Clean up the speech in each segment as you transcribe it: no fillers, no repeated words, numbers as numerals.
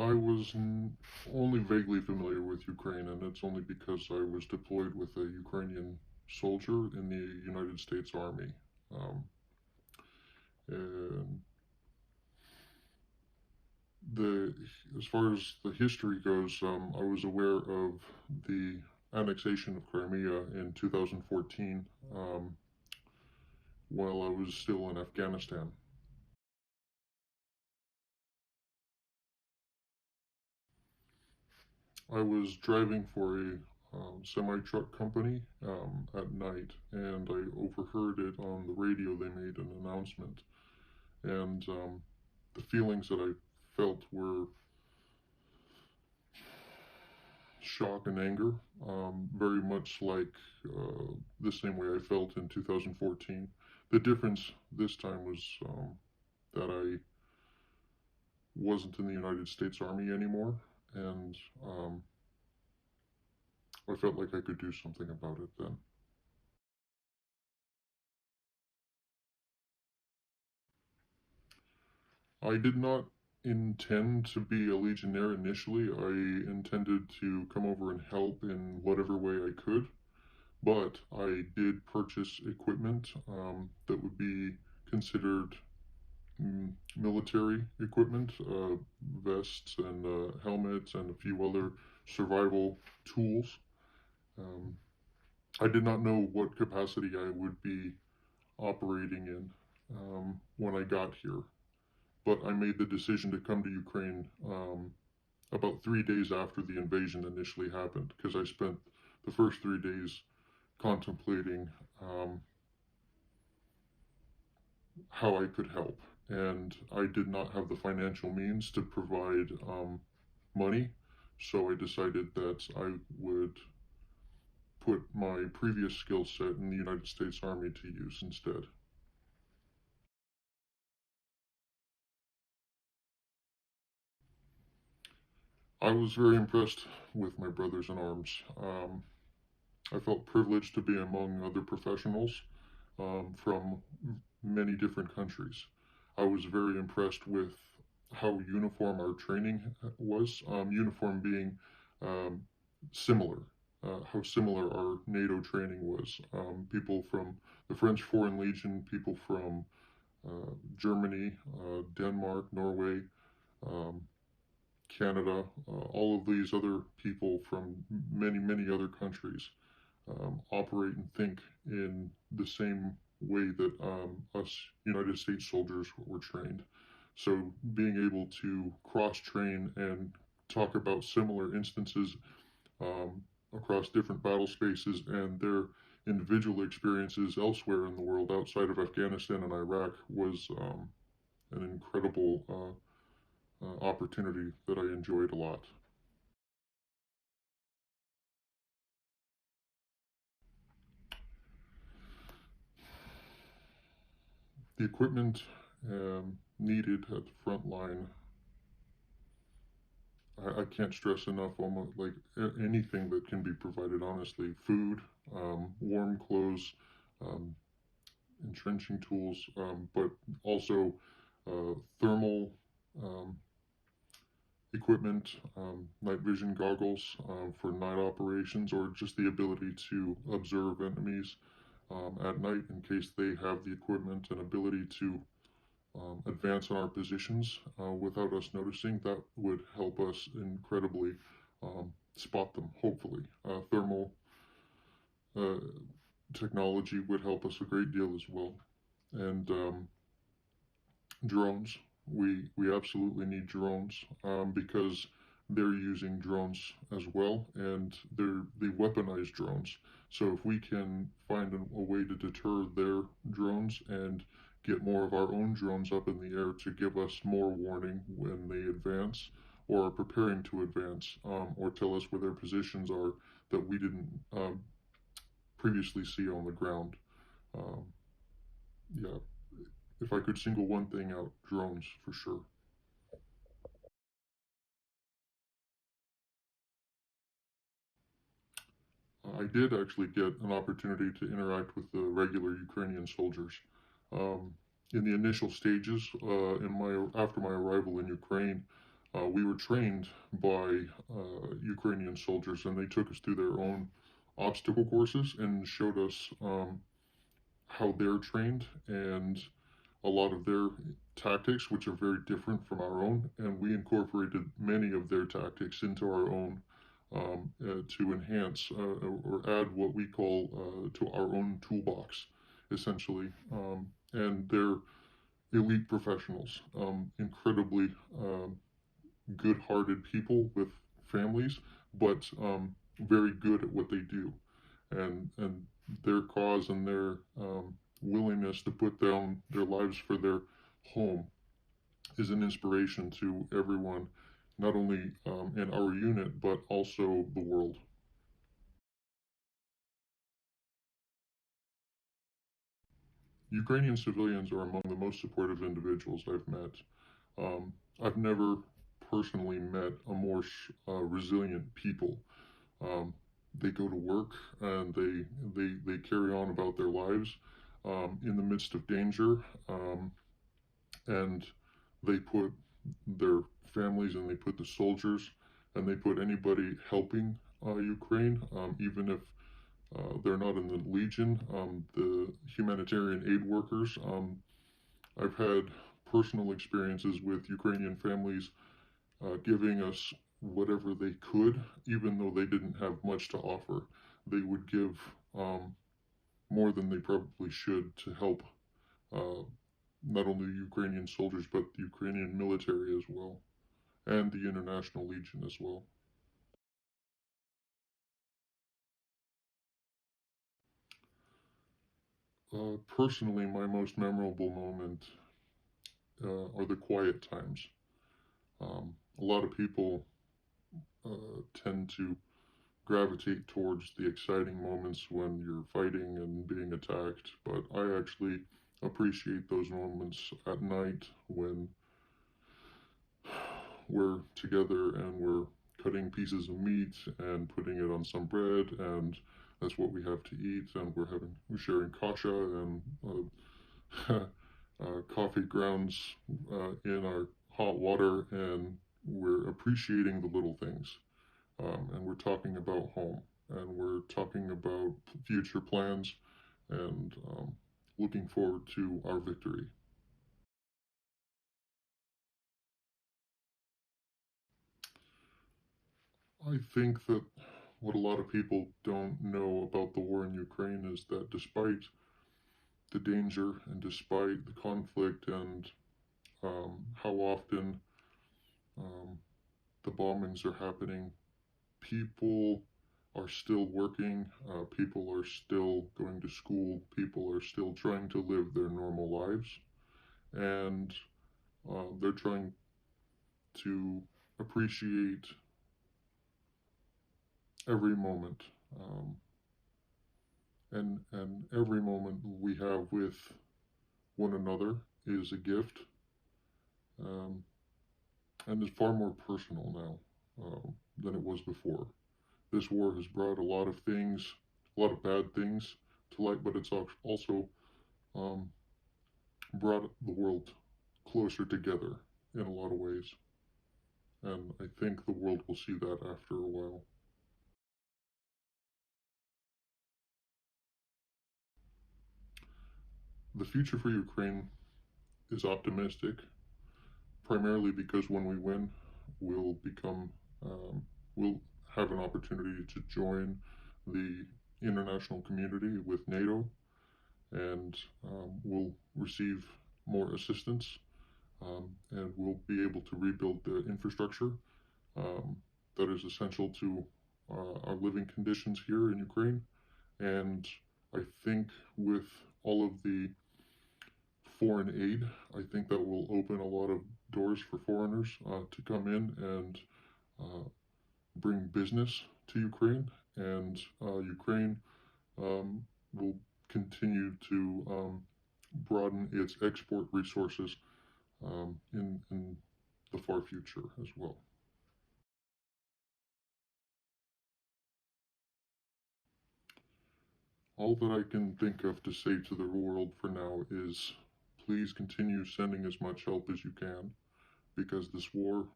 I was only vaguely familiar with Ukraine, and it's only because I was deployed with a Ukrainian soldier in the United States Army. And as far as the history goes, I was aware of the annexation of Crimea in 2014 while I was still in Afghanistan. I was driving for a semi-truck company at night, and I overheard it on the radio. They made an announcement, and the feelings that I felt were shock and anger, very much like the same way I felt in 2014. The difference this time was that I wasn't in the United States Army anymore, and I felt like I could do something about it then. I did not intend to be a legionnaire initially. I intended to come over and help in whatever way I could, but I did purchase equipment that would be considered military equipment, vests and helmets and a few other survival tools. I did not know what capacity I would be operating in when I got here, but I made the decision to come to Ukraine about 3 days after the invasion initially happened, because I spent the first 3 days contemplating how I could help, and I did not have the financial means to provide money, so I decided that I would put my previous skill set in the United States Army to use instead. I was very impressed with my brothers in arms. I felt privileged to be among other professionals from many different countries. I was very impressed with how uniform our training was, uniform being similar. How similar our NATO training was. People from the French Foreign Legion, people from Germany, Denmark, Norway, Canada, all of these other people from many other countries operate and think in the same way that us United States soldiers were trained. So being able to cross-train and talk about similar instances across different battle spaces and their individual experiences elsewhere in the world outside of Afghanistan and Iraq was an incredible opportunity that I enjoyed a lot. The equipment needed at the front line, I can't stress enough, almost like anything that can be provided, honestly. Food, warm clothes, entrenching tools, but also thermal equipment, night vision goggles for night operations, or just the ability to observe enemies at night in case they have the equipment and ability to advance on our positions without us noticing. That would help us incredibly spot them, hopefully. Thermal technology would help us a great deal as well. And drones. We absolutely need drones because they're using drones as well, and they're the weaponized drones. So if we can find a way to deter their drones and get more of our own drones up in the air to give us more warning when they advance or are preparing to advance, or tell us where their positions are that we didn't previously see on the ground. Yeah, if I could single one thing out, drones for sure. I did actually get an opportunity to interact with the regular Ukrainian soldiers. In the initial stages, after my arrival in Ukraine, We were trained by Ukrainian soldiers, and they took us through their own obstacle courses and showed us how they're trained and a lot of their tactics, which are very different from our own, and we incorporated many of their tactics into our own to enhance or add what we call to our own toolbox, essentially. And they're elite professionals, incredibly good-hearted people with families, but very good at what they do. And their cause and their willingness to put down their lives for their home is an inspiration to everyone, not only in our unit, but also the world. Ukrainian civilians are among the most supportive individuals I've met. I've never personally met a more resilient people. They go to work and they carry on about their lives in the midst of danger, and they put their families and they put the soldiers and they put anybody helping Ukraine, even if they're not in the Legion, the humanitarian aid workers. I've had personal experiences with Ukrainian families giving us whatever they could, even though they didn't have much to offer. They would give more than they probably should to help not only the Ukrainian soldiers, but the Ukrainian military as well, and the International Legion as well. Personally, my most memorable moment are the quiet times. A lot of people tend to gravitate towards the exciting moments when you're fighting and being attacked, but I actually appreciate those moments at night when we're together and we're cutting pieces of meat and putting it on some bread, and that's what we have to eat, and we're sharing kasha and coffee grounds in our hot water, and we're appreciating the little things. And we're talking about home, and we're talking about future plans, and looking forward to our victory. I think that what a lot of people don't know about the war in Ukraine is that despite the danger and despite the conflict and how often the bombings are happening, people are still working, people are still going to school, people are still trying to live their normal lives, and they're trying to appreciate every moment. And every moment we have with one another is a gift, and is far more personal now than it was before. This war has brought a lot of things, a lot of bad things to light, but it's also brought the world closer together in a lot of ways. And I think the world will see that after a while. The future for Ukraine is optimistic, primarily because when we win, we'll have an opportunity to join the international community with NATO, and we'll receive more assistance, and we'll be able to rebuild the infrastructure that is essential to our living conditions here in Ukraine. And I think with all of the foreign aid, I think that will open a lot of doors for foreigners to come in and bring business to Ukraine, and Ukraine will continue to broaden its export resources in the far future as well. All that I can think of to say to the world for now is please continue sending as much help as you can, because this war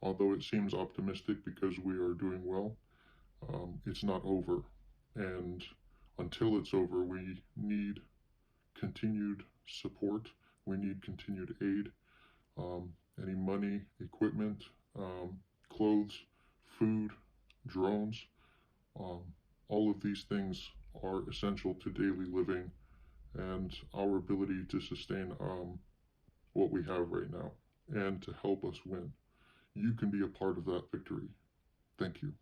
Although it seems optimistic because we are doing well, it's not over. And until it's over, we need continued support. We need continued aid. Any money, equipment, clothes, food, drones, all of these things are essential to daily living and our ability to sustain what we have right now and to help us win. You can be a part of that victory. Thank you.